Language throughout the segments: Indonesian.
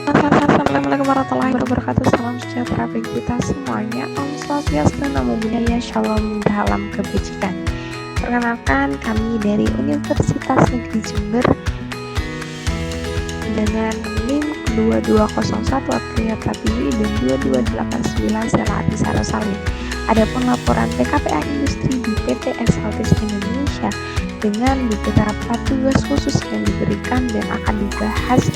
Assalamualaikum warahmatullahi wabarakatuh. Salam sejahtera bagi kita semuanya. Om Swastiastu, Namo Buddhaya, Shalom dalam kebajikan. Perkenalkan, kami dari Universitas Negeri Jember dengan NIM 2201 Aprilia Pratiwi dan 2289 Sela Adisa Rosalin. Adapun laporan PKPA Industri di PT Exaltis Indonesia dengan beberapa tugas khusus yang diberikan dan akan dibahas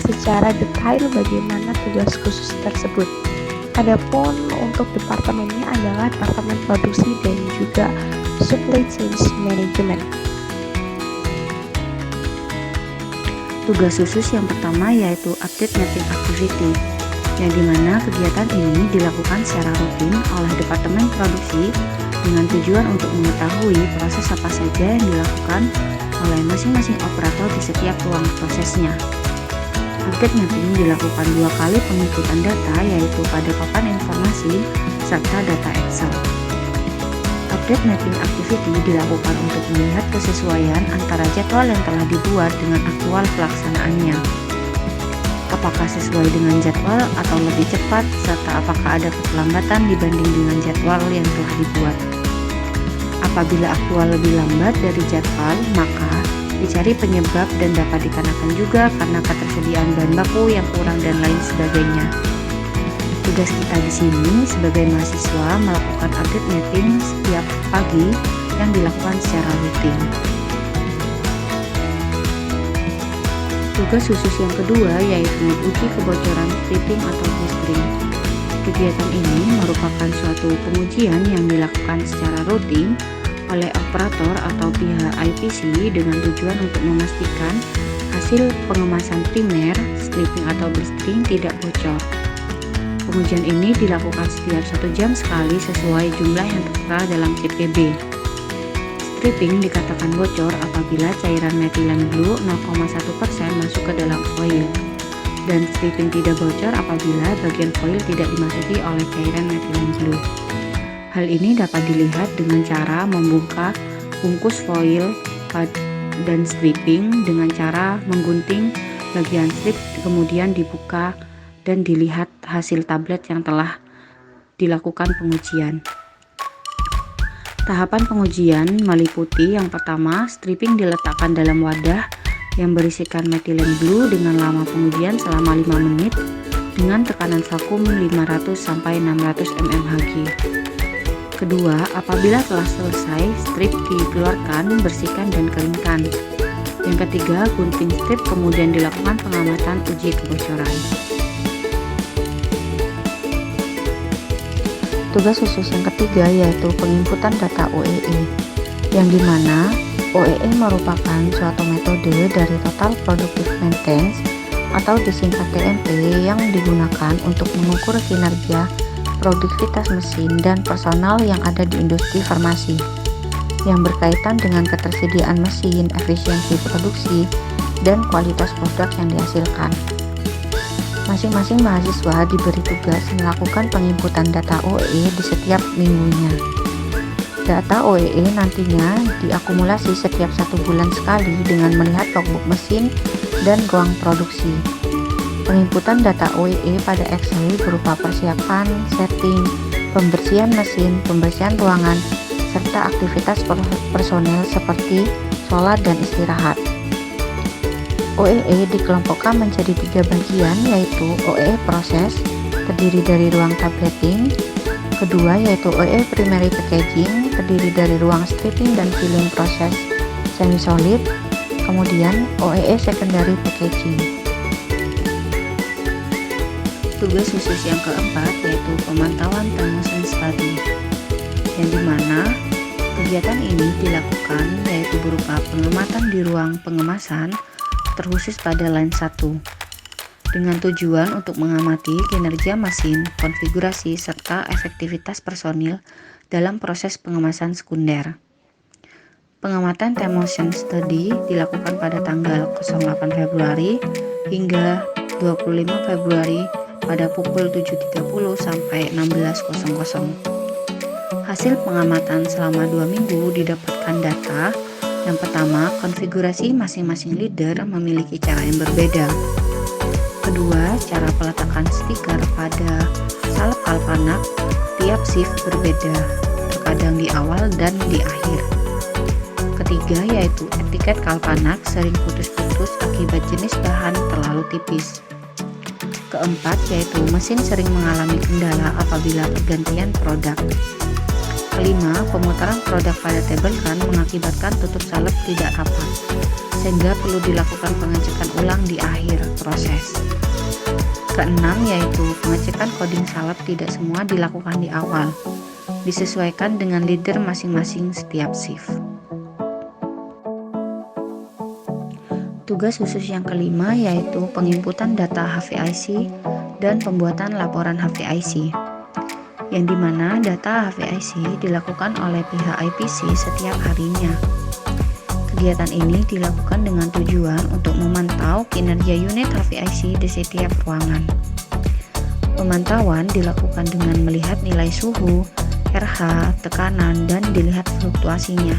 secara detail bagaimana tugas khusus tersebut. Adapun untuk departemennya adalah Departemen Produksi dan juga Supply Chain Management. Tugas khusus yang pertama yaitu update mapping activity, yang dimana kegiatan ini dilakukan secara rutin oleh Departemen Produksi dengan tujuan untuk mengetahui proses apa saja yang dilakukan oleh masing-masing operator di setiap ruang prosesnya. Update mapping dilakukan 2 kali penginputan data, yaitu pada papan informasi serta data Excel. Update mapping activity dilakukan untuk melihat kesesuaian antara jadwal yang telah dibuat dengan aktual pelaksanaannya. Apakah sesuai dengan jadwal atau lebih cepat, serta apakah ada keterlambatan dibanding dengan jadwal yang telah dibuat. Apabila aktual lebih lambat dari jadwal, maka dicari penyebab dan dapat dikarenakan juga karena ketersediaan bahan baku yang kurang dan lain sebagainya. Tugas kita di sini sebagai mahasiswa melakukan update mapping setiap pagi yang dilakukan secara rutin. Tugas khusus yang kedua yaitu uji kebocoran stripping atau blistering. Kegiatan ini merupakan suatu pengujian yang dilakukan secara rutin oleh operator atau pihak IPC dengan tujuan untuk memastikan hasil pengemasan primer, stripping atau blistering tidak bocor. Pengujian ini dilakukan setiap 1 jam sekali sesuai jumlah yang tertera dalam CPB. Stripping dikatakan bocor apabila cairan metilen blue 0,1% masuk ke dalam foil, dan stripping tidak bocor apabila bagian foil tidak dimasuki oleh cairan metilen blue. Hal ini dapat dilihat dengan cara membuka bungkus foil dan stripping dengan cara menggunting bagian strip, kemudian dibuka dan dilihat hasil tablet yang telah dilakukan pengujian. Tahapan pengujian meliputi yang pertama, stripping diletakkan dalam wadah yang berisikan metilen blue dengan lama pengujian selama 5 menit dengan tekanan vakum 500-600 mmHg. Kedua, apabila telah selesai, strip dikeluarkan, bersihkan dan keringkan. Yang ketiga, gunting strip kemudian dilakukan pengamatan uji kebocoran. Tugas khusus yang ketiga yaitu penginputan data OEE, yang dimana OEE merupakan suatu metode dari Total Productive Maintenance atau disingkat TMP yang digunakan untuk mengukur kinerja produktivitas mesin dan personal yang ada di industri farmasi, yang berkaitan dengan ketersediaan mesin, efisiensi produksi, dan kualitas produk yang dihasilkan. Masing-masing mahasiswa diberi tugas melakukan penginputan data OEE di setiap minggunya. Data OEE nantinya diakumulasi setiap 1 bulan sekali dengan melihat logbook mesin dan ruang produksi. Penginputan data OEE pada Excel berupa persiapan, setting, pembersihan mesin, pembersihan ruangan, serta aktivitas personel seperti sholat dan istirahat. OEE dikelompokkan menjadi 3 bagian, yaitu OEE proses, terdiri dari ruang tableting. Kedua yaitu OEE primary packaging, terdiri dari ruang stripping dan filling proses semi solid. Kemudian OEE secondary packaging. Tugas khusus yang keempat yaitu pemantauan promotion study, yang dimana kegiatan ini dilakukan yaitu berupa pengamatan di ruang pengemasan terkhusus pada line 1 dengan tujuan untuk mengamati kinerja mesin, konfigurasi, serta efektivitas personil dalam proses pengemasan sekunder. Pengamatan Promotion Study dilakukan pada tanggal 08 Februari hingga 25 Februari pada pukul 7.30 sampai 16.00. Hasil pengamatan selama 2 minggu didapatkan data. Yang pertama, konfigurasi masing-masing leader memiliki cara yang berbeda. Kedua, cara peletakan stiker pada salep kalpanak tiap shift berbeda, terkadang di awal dan di akhir. Ketiga, yaitu etiket kalpanak sering putus-putus akibat jenis bahan terlalu tipis. Keempat, yaitu mesin sering mengalami kendala apabila pergantian produk. Kelima, pemutaran produk pada table run mengakibatkan tutup salep tidak rapat, sehingga perlu dilakukan pengecekan ulang di akhir proses. Keenam, yaitu pengecekan coding salep tidak semua dilakukan di awal, disesuaikan dengan leader masing-masing setiap shift. Tugas khusus yang kelima yaitu penginputan data HVIC dan pembuatan laporan HVIC, yang dimana data HVIC dilakukan oleh pihak IPC setiap harinya. Kegiatan ini dilakukan dengan tujuan untuk memantau kinerja unit HVIC di setiap ruangan. Pemantauan dilakukan dengan melihat nilai suhu, RH, tekanan, dan dilihat fluktuasinya.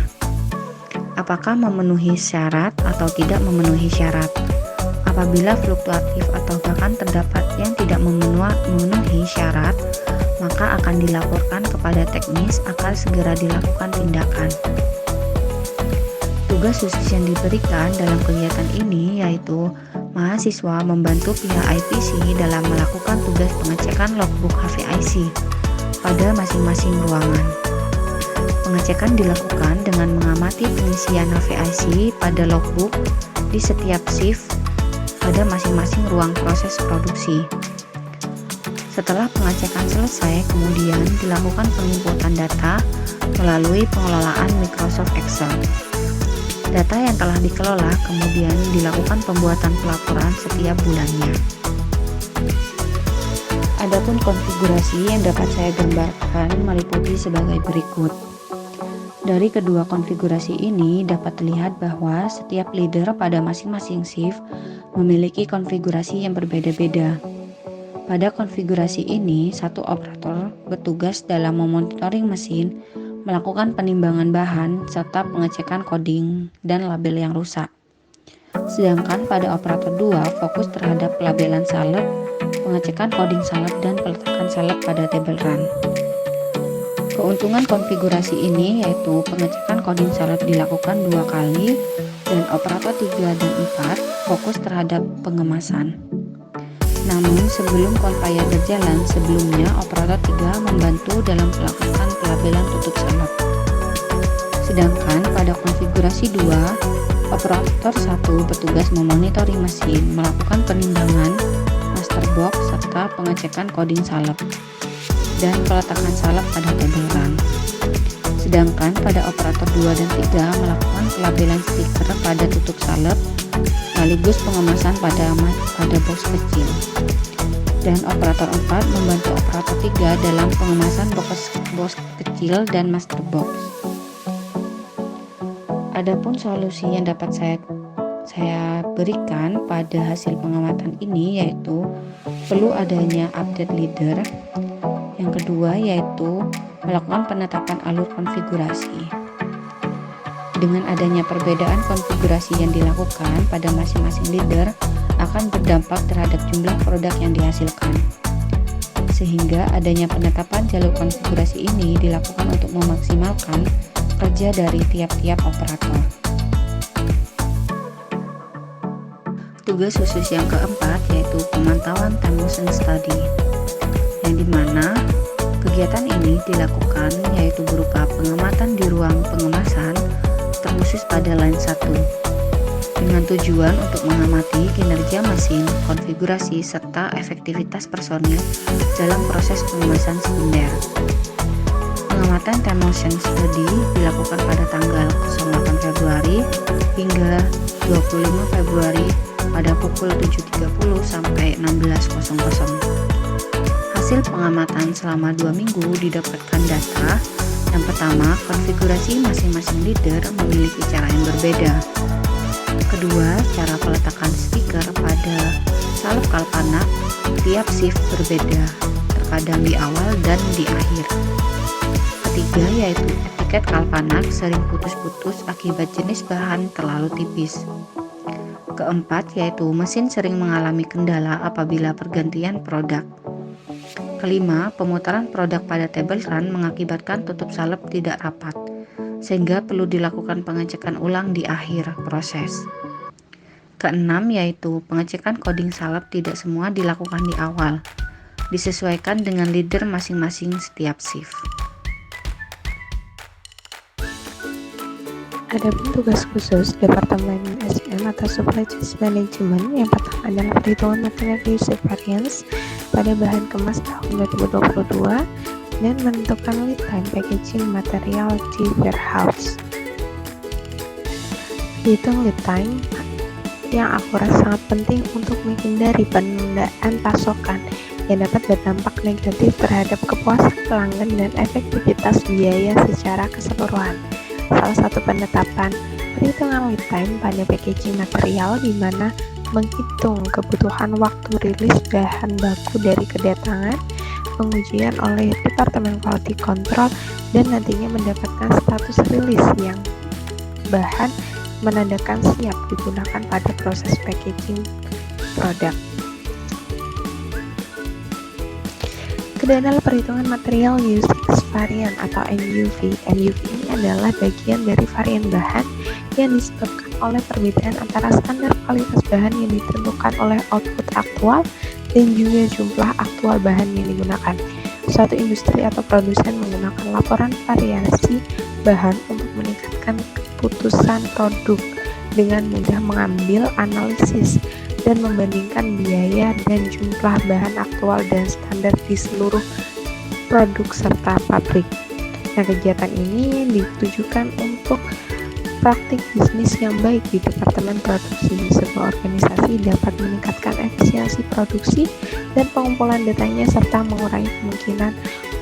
Apakah memenuhi syarat atau tidak memenuhi syarat. Apabila fluktuatif atau bahkan terdapat yang tidak memenuhi syarat, maka akan dilaporkan kepada teknis agar segera dilakukan tindakan. Tugas khusus yang diberikan dalam kegiatan ini yaitu mahasiswa membantu pihak IPC dalam melakukan tugas pengecekan logbook HVIC pada masing-masing ruangan. Pengecekan dilakukan dengan mengamati pengisian HVIC pada logbook di setiap shift pada masing-masing ruang proses produksi. Setelah pengecekan selesai, kemudian dilakukan penginputan data melalui pengelolaan Microsoft Excel. Data yang telah dikelola kemudian dilakukan pembuatan pelaporan setiap bulannya. Adapun konfigurasi yang dapat saya gambarkan meliputi sebagai berikut. Dari kedua konfigurasi ini dapat terlihat bahwa setiap leader pada masing-masing shift memiliki konfigurasi yang berbeda-beda. Pada konfigurasi ini, satu operator bertugas dalam memonitoring mesin, melakukan penimbangan bahan, serta pengecekan coding dan label yang rusak. Sedangkan pada operator 2 fokus terhadap pelabelan salep, pengecekan coding salep, dan peletakan salep pada table run. Keuntungan konfigurasi ini yaitu pengecekan coding salep dilakukan 2 kali dan operator 3 dan 4 fokus terhadap pengemasan. Namun sebelum conveyor berjalan, sebelumnya operator 3 membantu dalam melakukan pelabelan tutup salep. Sedangkan pada konfigurasi 2, operator 1 bertugas memonitori mesin, melakukan penimbangan master box serta pengecekan coding salep dan peletakan salep pada table run. Sedangkan pada operator 2 dan 3 melakukan pelabelan stiker pada tutup salep sekaligus pengemasan pada box kecil. Dan operator 4 membantu operator 3 dalam pengemasan box kecil dan master box. Adapun solusi yang dapat saya berikan pada hasil pengamatan ini yaitu perlu adanya update leader. Yang kedua yaitu melakukan penetapan alur konfigurasi. Dengan adanya perbedaan konfigurasi yang dilakukan pada masing-masing leader akan berdampak terhadap jumlah produk yang dihasilkan. Sehingga adanya penetapan jalur konfigurasi ini dilakukan untuk memaksimalkan kerja dari tiap-tiap operator. Tugas khusus yang keempat yaitu pemantauan time motion study, yang dimana kegiatan ini dilakukan yaitu berupa pengamatan di ruang pengemasan terkhusus pada line 1 dengan tujuan untuk mengamati kinerja mesin, konfigurasi, serta efektivitas personil dalam proses pengemasan sekunder. Pengamatan time motion study dilakukan pada tanggal 08 Februari hingga 25 Februari pada pukul 7.30 sampai 16.00. Hasil pengamatan selama 2 minggu didapatkan data. Yang pertama, konfigurasi masing-masing leader memiliki cara yang berbeda. Kedua, cara peletakan stiker pada salep kalpanak tiap shift berbeda, terkadang di awal dan di akhir. Ketiga, yaitu etiket kalpanak sering putus-putus akibat jenis bahan terlalu tipis. Keempat, yaitu mesin sering mengalami kendala apabila pergantian produk. Kelima, pemutaran produk pada table run mengakibatkan tutup salep tidak rapat, sehingga perlu dilakukan pengecekan ulang di akhir proses. Keenam, yaitu pengecekan coding salep tidak semua dilakukan di awal, disesuaikan dengan leader masing-masing setiap shift. Adapun tugas khusus Departemen SM atau Supply Chain Management yang pertama adalah perhitungan material usage variance pada bahan kemas tahun 2022 dan menentukan lead time packaging material di warehouse. Hitung lead time yang akurat sangat penting untuk menghindari penundaan pasokan yang dapat berdampak negatif terhadap kepuasan pelanggan dan efektivitas biaya secara keseluruhan. Salah satu penetapan perhitungan lead time pada packaging material di mana menghitung kebutuhan waktu rilis bahan baku dari kedatangan, pengujian oleh Departemen Quality Control, dan nantinya mendapatkan status rilis yang bahan menandakan siap digunakan pada proses packaging produk. Kedua adalah perhitungan material usage variant atau MUV. MUV ini adalah bagian dari varian bahan yang disebabkan oleh perbedaan antara standar kualitas bahan yang ditentukan oleh output aktual dan juga jumlah aktual bahan yang digunakan. Suatu industri atau produsen menggunakan laporan variasi bahan untuk meningkatkan keputusan produk dengan mudah mengambil analisis dan membandingkan biaya dan jumlah bahan aktual dan standar di seluruh produk serta pabrik. Nah, kegiatan ini ditujukan untuk praktik bisnis yang baik di Departemen Produksi. Sebuah organisasi dapat meningkatkan efisiensi produksi dan pengumpulan datanya serta mengurangi kemungkinan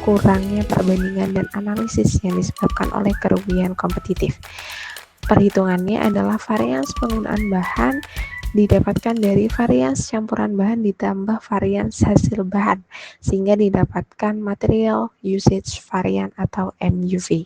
kurangnya perbandingan dan analisis yang disebabkan oleh kerugian kompetitif. Perhitungannya adalah varians penggunaan bahan didapatkan dari varians campuran bahan ditambah varians hasil bahan sehingga didapatkan material usage variant atau MUV.